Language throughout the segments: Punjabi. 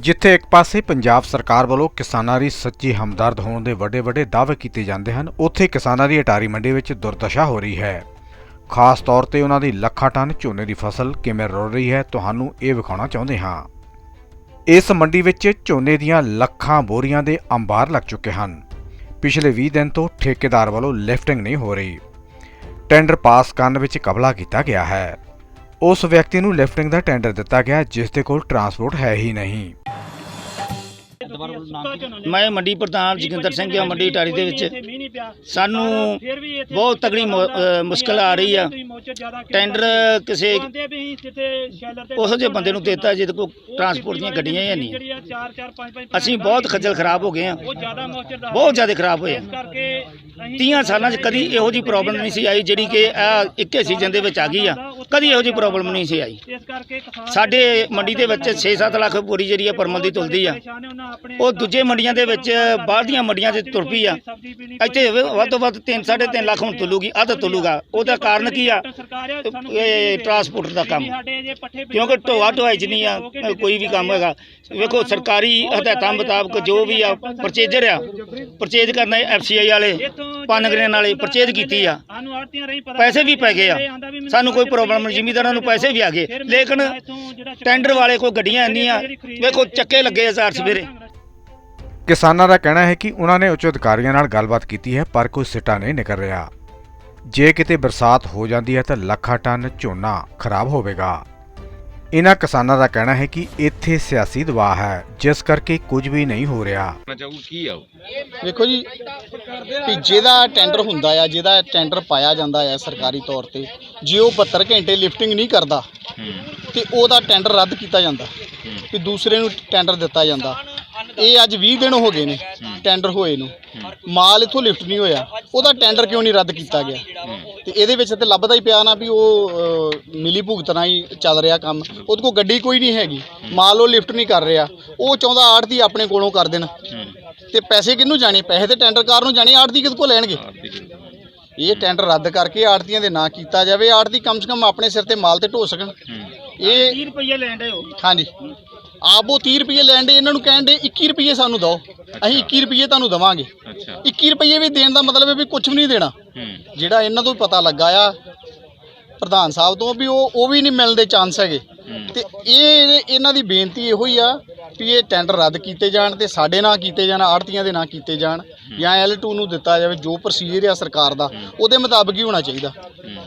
ਜਿੱਥੇ ਇੱਕ ਪਾਸੇ ਪੰਜਾਬ ਸਰਕਾਰ ਵੱਲੋਂ ਕਿਸਾਨਾਂ ਦੀ ਸੱਚੀ ਹਮਦਰਦ ਹੋਣ ਦੇ ਵੱਡੇ ਦਾਅਵੇ ਕੀਤੇ ਜਾਂਦੇ ਹਨ, ਉੱਥੇ ਕਿਸਾਨਾਂ ਦੀ ਅਟਾਰੀ ਮੰਡੀ ਵਿੱਚ ਦੁਰਦਸ਼ਾ ਹੋ ਰਹੀ ਹੈ। ਖਾਸ ਤੌਰ ਤੇ ਉਹਨਾਂ ਦੀ ਲੱਖਾਂ ਟਨ ਝੋਨੇ ਦੀ ਫਸਲ ਕਿਵੇਂ ਰੁਲ ਰਹੀ ਹੈ, ਤੁਹਾਨੂੰ ਇਹ ਵਿਖਾਉਣਾ ਚਾਹੁੰਦੇ ਹਾਂ। ਇਸ ਮੰਡੀ ਵਿੱਚ ਝੋਨੇ ਦੀਆਂ ਲੱਖਾਂ ਬੋਰੀਆਂ ਦੇ ਅੰਬਾਰ ਲੱਗ ਚੁੱਕੇ ਹਨ। ਪਿਛਲੇ 20 ਦਿਨ ਤੋਂ ਠੇਕੇਦਾਰ ਵੱਲੋਂ ਲਿਫਟਿੰਗ ਨਹੀਂ ਹੋ ਰਹੀ। ਟੈਂਡਰ ਪਾਸ ਕਰਨ ਵਿੱਚ ਕਬਲਾ ਕੀਤਾ ਗਿਆ ਹੈ। ਉਸ ਵਿਅਕਤੀ ਨੂੰ ਲਿਫਟਿੰਗ ਦਾ ਟੈਂਡਰ ਦਿੱਤਾ ਗਿਆ ਜਿਸ ਦੇ ਕੋਲ ਟਰਾਂਸਪੋਰਟ ਹੈ ਹੀ ਨਹੀਂ। मैं मंडी प्रधान जोगिंदर सिंह आ। मंडी अटारी दे विच सानू बहुत तगड़ी मुश्किल आ रही है। टेंडर किसी उस जे बंदे नूं देता जिहदे कोल ट्रांसपोर्ट दी गड्डियां ही नहीं। असीं बहुत खज्जल खराब हो गए हैं, बहुत ज़्यादा खराब होए। 30 सालां च कदी इहो जी प्रॉब्लम नहीं सी आई जिहड़ी कि इक्के सीजन दे विच आ गई आ। कदी इहो जी प्रॉब्लम नहीं सी आई। साडे मंडी दे विच 6-7 ਲੱਖ बोरी जिहड़ी परमल दी तुलदी आ, ਉਹ ਦੂਜੇ ਮੰਡੀਆਂ ਦੇ ਵਿੱਚ ਬਾਹਰ ਦੀਆਂ ਮੰਡੀਆਂ 'ਚ ਤੁਰ ਪਈ ਆ। ਇੱਥੇ ਵੱਧ ਤੋਂ ਵੱਧ 3-3.5 ਲੱਖ ਹੁਣ ਤੁਲੂਗੀ, ਅੱਧ ਤੁਲੂਗਾ। ਉਹਦਾ ਕਾਰਨ ਕੀ ਆ? ਇਹ ਟਰਾਂਸਪੋਰਟ ਦਾ ਕੰਮ, ਕਿਉਂਕਿ ਢੋਆ ਢੋਆਈ 'ਚ ਨਹੀਂ ਆ ਕੋਈ ਵੀ ਕੰਮ ਹੈਗਾ। ਵੇਖੋ ਸਰਕਾਰੀ ਹਦਾਇਤਾਂ ਮੁਤਾਬਕ ਜੋ ਵੀ ਆ ਪਰਚੇਜਰ ਆ, ਪਰਚੇਜ ਕਰਨਾ FCI ਵਾਲੇ ਪਾਨਗਰੇ ਨਾਲੇ ਪਰਚੇਜ ਕੀਤੀ ਆ, ਪੈਸੇ ਵੀ ਪੈ ਗਏ ਆ। ਸਾਨੂੰ ਕੋਈ ਪ੍ਰੋਬਲਮ ਨਹੀਂ, ਜ਼ਿਮੀਂਦਾਰਾਂ ਨੂੰ ਪੈਸੇ ਵੀ ਆ ਗਏ। ਲੇਕਿਨ ਟੈਂਡਰ ਵਾਲੇ ਕੋਲ ਗੱਡੀਆਂ ਇੰਨੀਆਂ, ਵੇਖੋ ਚੱਕੇ ਲੱਗੇ ਆ ਚਾਰ ਸਵੇਰੇ। ਕਿਸਾਨਾਂ ਦਾ ਕਹਿਣਾ ਹੈ ਕਿ ਉਹਨਾਂ ਨੇ ਉੱਚ ਅਧਿਕਾਰੀਆਂ ਨਾਲ ਗੱਲਬਾਤ ਕੀਤੀ ਹੈ ਪਰ ਕੋਈ ਸਿੱਟਾ ਨਹੀਂ ਨਿਕਲ ਰਿਹਾ। ਜੇ ਕਿਤੇ ਬਰਸਾਤ ਹੋ ਜਾਂਦੀ ਹੈ ਤਾਂ ਲੱਖਾਂ ਟਨ ਝੋਨਾ ਖਰਾਬ ਹੋਵੇਗਾ। ਇਹਨਾਂ ਕਿਸਾਨਾਂ ਦਾ ਕਹਿਣਾ ਹੈ ਕਿ ਇੱਥੇ ਸਿਆਸੀ ਦਬਾਅ ਹੈ ਜਿਸ ਕਰਕੇ ਕੁਝ ਵੀ ਨਹੀਂ ਹੋ ਰਿਹਾ। ਵੇਖੋ ਜੀ, ਵੀ ਜਿਹਦਾ ਟੈਂਡਰ ਹੁੰਦਾ ਆ, ਜਿਹਦਾ ਟੈਂਡਰ ਪਾਇਆ ਜਾਂਦਾ ਆ ਸਰਕਾਰੀ ਤੌਰ ਤੇ, ਜੇ ਉਹ 72 ਘੰਟੇ ਲਿਫਟਿੰਗ ਨਹੀਂ ਕਰਦਾ ਤੇ ਉਹਦਾ ਟੈਂਡਰ ਰੱਦ ਕੀਤਾ ਜਾਂਦਾ ਤੇ ਦੂਸਰੇ ਨੂੰ ਟੈਂਡਰ ਦਿੱਤਾ ਜਾਂਦਾ। ਇਹ ਅੱਜ 20 ਦਿਨ ਹੋ ਗਏ ਨੇ ਟੈਂਡਰ ਹੋਏ ਨੂੰ, ਮਾਲ ਇੱਥੋਂ ਲਿਫਟ ਨਹੀਂ ਹੋਇਆ। ਉਹਦਾ ਟੈਂਡਰ ਕਿਉਂ ਨਹੀਂ ਰੱਦ ਕੀਤਾ ਗਿਆ? ਤੇ ਇਹਦੇ ਵਿੱਚ ਤੇ ਲੱਭਦਾ ਹੀ ਪਿਆ ਨਾ ਵੀ ਉਹ ਮਿਲੀ ਭੁਗਤ ਨਾਲ ਹੀ ਚੱਲ ਰਿਹਾ ਕੰਮ। ਉਹਦੇ ਕੋਲ ਗੱਡੀ ਕੋਈ ਨਹੀਂ ਹੈਗੀ, ਮਾਲ ਉਹ ਲਿਫਟ ਨਹੀਂ ਕਰ ਰਿਹਾ। ਉਹ ਚਾਹੁੰਦਾ ਆੜ੍ਹਤੀ ਆਪਣੇ ਕੋਲੋਂ ਕਰ ਦੇਣ ਤੇ ਪੈਸੇ ਕਿਹਨੂੰ ਜਾਣੇ? ਪੈਸੇ ਤੇ ਟੈਂਡਰਕਾਰ ਨੂੰ ਜਾਣੇ, ਆੜ੍ਹਤੀ ਕਿਹਦੇ ਕੋਲ ਲੈਣਗੇ? ਇਹ ਟੈਂਡਰ ਰੱਦ ਕਰਕੇ ਆੜ੍ਹਤੀਆਂ ਦੇ ਨਾਂ ਕੀਤਾ ਜਾਵੇ। ਆੜ੍ਹਤੀ ਕਮ ਸੇ ਕਮ ਆਪਣੇ ਸਿਰ ਤੇ ਮਾਲ ਤੇ ਢੋ ਸਕਣ। ਇਹ 30 ਰੁਪਏ ਲੈਣ ਦੇ ਹੋ। ਹਾਂਜੀ, ਆਪ ਉਹ 30 ਰੁਪਏ ਲੈਣ ਦੇ, ਇਹਨਾਂ ਨੂੰ ਕਹਿਣ ਦੇ 21 ਰੁਪਏ ਸਾਨੂੰ ਦਿਓ, ਅਸੀਂ 21 ਰੁਪਏ ਤੁਹਾਨੂੰ ਦੇਵਾਂਗੇ। 21 ਰੁਪਏ ਵੀ ਦੇਣ ਦਾ ਮਤਲਬ ਹੈ ਵੀ ਕੁਝ ਵੀ ਨਹੀਂ ਦੇਣਾ। ਜਿਹੜਾ ਇਹਨਾਂ ਤੋਂ ਪਤਾ ਲੱਗਾ ਆ ਪ੍ਰਧਾਨ ਸਾਹਿਬ ਤੋਂ ਵੀ ਉਹ ਵੀ ਨਹੀਂ ਮਿਲਣ ਦੇ ਚਾਂਸ ਹੈਗੇ। ਤੇ ਇਹਨਾਂ ਦੀ ਬੇਨਤੀ ਇਹੋ ਹੀ ਆ ਵੀ ਇਹ ਟੈਂਡਰ ਰੱਦ ਕੀਤੇ ਜਾਣ ਤੇ ਸਾਡੇ ਨਾਂ ਕੀਤੇ ਜਾਣ, ਆੜ੍ਹਤੀਆਂ ਦੇ ਨਾਂ ਕੀਤੇ ਜਾਣ, ਜਾਂ L2 ਨੂੰ ਦਿੱਤਾ ਜਾਵੇ। ਜੋ ਪ੍ਰੋਸੀਜਰ ਆ ਸਰਕਾਰ ਦਾ ਉਹਦੇ ਮੁਤਾਬਕ ਹੀ ਹੋਣਾ ਚਾਹੀਦਾ।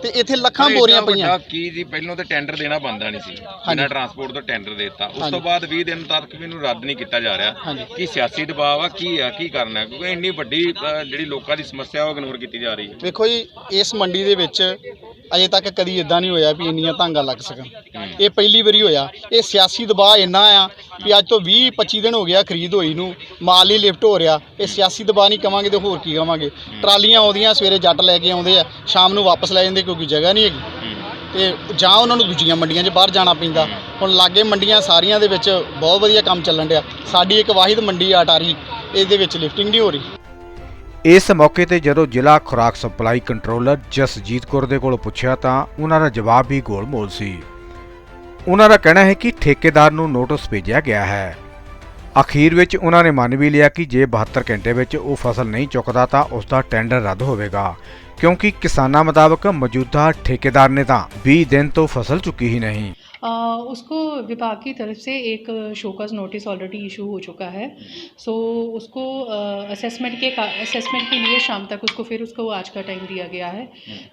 ਤੇ ਇੱਥੇ ਲੱਖਾਂ ਬੋਰੀਆਂ ਪਈਆਂ। ਕੀ ਜੀ ਪਹਿਲਾਂ ਤਾਂ ਟੈਂਡਰ ਦੇਣਾ ਬੰਦਾ ਨਹੀਂ ਸੀ, ਬਿਨਾਂ ਟਰਾਂਸਪੋਰਟ ਤੋਂ ਟੈਂਡਰ ਦੇਤਾ। ਉਸ ਤੋਂ ਬਾਅਦ 20 ਦਿਨ ਤੱਕ ਵੀ ਇਹਨੂੰ ਰੱਦ ਨਹੀਂ ਕੀਤਾ ਜਾ ਰਿਹਾ। ਕੀ ਸਿਆਸੀ ਦਬਾਅ ਆ, ਕੀ ਕਰਨਾ? ਕਿਉਂਕਿ ਇੰਨੀ ਵੱਡੀ ਜਿਹੜੀ ਲੋਕਾਂ ਦੀ ਸਮੱਸਿਆ ਉਹ ਇਗਨੋਰ ਕੀਤੀ ਜਾ ਰਹੀ ਹੈ। ਵੇਖੋ ਜੀ, ਇਸ ਮੰਡੀ ਦੇ ਵਿੱਚ ਅਜੇ ਤੱਕ ਕਦੀ ਇਦਾਂ ਨਹੀਂ ਹੋਇਆ ਵੀ ਇੰਨੀਆਂ ਧਾਂਗਾ ਲੱਗ ਸਕਣ। ਇਹ ਪਹਿਲੀ ਵਾਰੀ ਹੋਇਆ। ਇਹ ਸਿਆਸੀ ਦਬਾਅ ਇੰਨਾ ਆ ਵੀ ਅੱਜ ਤੋਂ 20-25 ਦਿਨ ਹੋ ਗਿਆ ਖਰੀਦ ਹੋਈ ਨੂੰ, ਮਾਲ ਹੀ ਲਿਫਟ ਹੋ ਰਿਹਾ। ਇਹ ਸਿਆਸੀ ਦਬਾਅ ਨਹੀਂ ਕਵਾਂਗੇ ਤੇ ਹੋਰ ਕੀ ਕਵਾਂਗੇ? ਟਰਾਲੀਆਂ ਆਉਂਦੀਆਂ, ਸਵੇਰੇ ਜੱਟ ਲੈ ਕੇ ਆਉਂਦੇ ਆ, ਸ਼ਾਮ ਨੂੰ ਵਾਪਸ ਲੈ ਜਾਂਦੇ ਕਿਉਂਕਿ ਜਗ੍ਹਾ ਨਹੀਂ ਹੈਗੀ। ਤੇ ਜਾਂ ਉਹਨਾਂ ਨੂੰ ਦੂਜੀਆਂ ਮੰਡੀਆਂ 'ਚ ਬਾਹਰ ਜਾਣਾ ਪੈਂਦਾ। ਹੁਣ ਲਾਗੇ ਮੰਡੀਆਂ ਸਾਰੀਆਂ ਦੇ ਵਿੱਚ ਬਹੁਤ ਵਧੀਆ ਕੰਮ ਚੱਲਣ ਡਿਆ। ਸਾਡੀ ਇੱਕ ਵਾਹਿਦ ਮੰਡੀ ਆ ਅਟਾਰੀ, ਇਹਦੇ ਵਿੱਚ ਲਿਫਟਿੰਗ ਨਹੀਂ ਹੋ ਰਹੀ। ਇਸ ਮੌਕੇ ਤੇ ਜਦੋਂ ਜ਼ਿਲ੍ਹਾ ਖੁਰਾਕ ਸਪਲਾਈ ਕੰਟਰੋਲਰ ਜਸਜੀਤ ਕੌਰ ਦੇ ਕੋਲ ਪੁੱਛਿਆ ਤਾਂ ਉਹਨਾਂ ਦਾ ਜਵਾਬ ਵੀ ਗੋਲ-ਮੋਲ ਸੀ। ਉਹਨਾਂ ਦਾ ਕਹਿਣਾ ਹੈ ਕਿ ਠੇਕੇਦਾਰ ਨੂੰ ਨੋਟਿਸ ਭੇਜਿਆ ਗਿਆ ਹੈ। ਅਖੀਰ ਵਿੱਚ ਉਹਨਾਂ ਨੇ ਮੰਨ ਵੀ ਲਿਆ ਕਿ ਜੇ 72 ਘੰਟੇ ਵਿੱਚ ਉਹ ਫਸਲ ਨਹੀਂ ਚੁੱਕਦਾ ਤਾਂ ਉਸ ਦਾ ਟੈਂਡਰ ਰੱਦ ਹੋਵੇਗਾ, क्योंकि किसाना मुताबिक मौजूदा ठेकेदार ने तो 20 दिन तो फसल चुकी ही नहीं। उसको विभाग की तरफ से एक शोकस नोटिस ऑलरेडी इशू हो चुका है। सो उसको असेसमेंट के लिए शाम तक उसको फिर उसको आज का टाइम दिया गया है।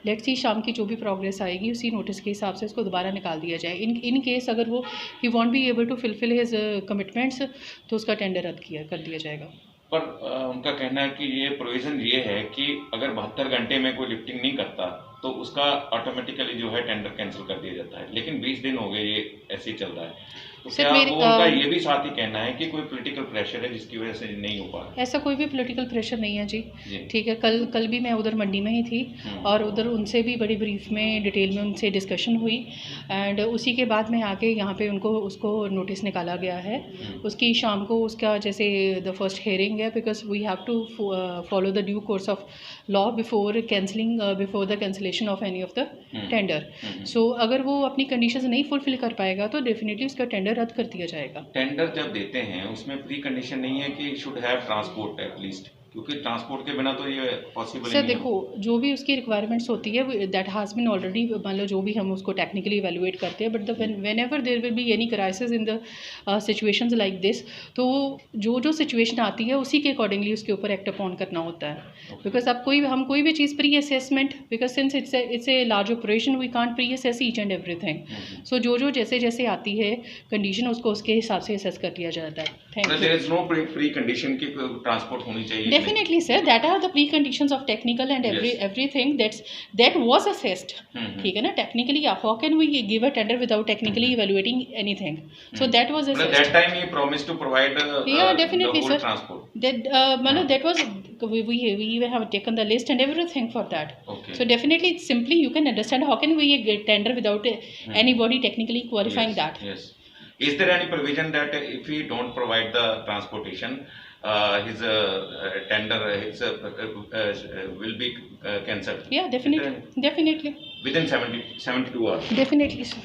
लेट्स सी शाम की जो भी प्रोग्रेस आएगी उसी नोटिस के हिसाब से उसको दोबारा निकाल दिया जाए। इन केस अगर वो ही won't be able to fulfil his commitments तो उसका टेंडर रद्द कर दिया जाएगा। पर उनका कहना है कि ये प्रोविज़न ये है कि अगर 72 घंटे में कोई लिफ्टिंग नहीं करता तो उसका ऑटोमेटिकली जो है टेंडर कैंसिल कर दिया जाता है। लेकिन 20 दिन हो गए ये ऐसे ही चल रहा है। तो क्या उनका ये भी साथ ही कहना है कि कोई पॉलिटिकल प्रेशर है जिसकी वजह से नहीं हो पा रहा? ऐसा कोई भी पॉलिटिकल प्रेशर नहीं है जी। ठीक है, कल भी मैं उधर मंडी में ही थी और उधर उनसे भी बड़ी ब्रीफ में डिटेल में उनसे डिस्कशन हुई एंड उसी के बाद में आके यहाँ पे उसको नोटिस निकाला गया है। उसकी शाम को उसका जैसे द फर्स्ट हेयरिंग है, because we have to follow the due course of law before the cancellation cancellation of any of the tender. So अगर वो अपनी conditions नहीं fulfill कर पाएगा तो definitely उसका tender रद्द कर दिया जाएगा. टेंडर जब देते हैं उसमें प्री कंडीशन नहीं है कि शुड हैव ट्रांसपोर्ट एटलीस्ट, क्योंकि ट्रांसपोर्ट के बिना तो ये पॉसिबल सर देखो जो भी उसकी रिक्वायरमेंट्स होती है दैट हैज़ बीन ऑलरेडी, मान लो जो भी हम उसको टेक्निकली इवेलुएट करते हैं, but when ever there will be any crisis in the situations like this, तो जो सिचुएशन आती है उसी के अकॉर्डिंगली उसके ऊपर एक्ट अपॉन करना होता है. बिकॉज अब हम कोई भी चीज़ pre assessment, because since it's a large operation we can't pre assess each and everything. So जो जैसे आती है कंडीशन उसको उसके हिसाब से असेस कर लिया जाता है. Thank you. There is no pre condition की ट्रांसपोर्ट होनी चाहिए. Definitely, sir. That are the preconditions of technical and everything that was assessed. ठीक है ना? Technically, how can we give a tender without technically evaluating anything? So that was assessed. At that time, he promised to provide definitely, the whole sir. transport. That was we have taken the list and everything for that. Okay. So definitely, simply you can understand how can we get tender without anybody technically qualifying that. Yes. Is there any provision that if we don't provide the transportation, his tender will be cancelled? Yeah, definitely. Within 72 hours. Definitely, sir.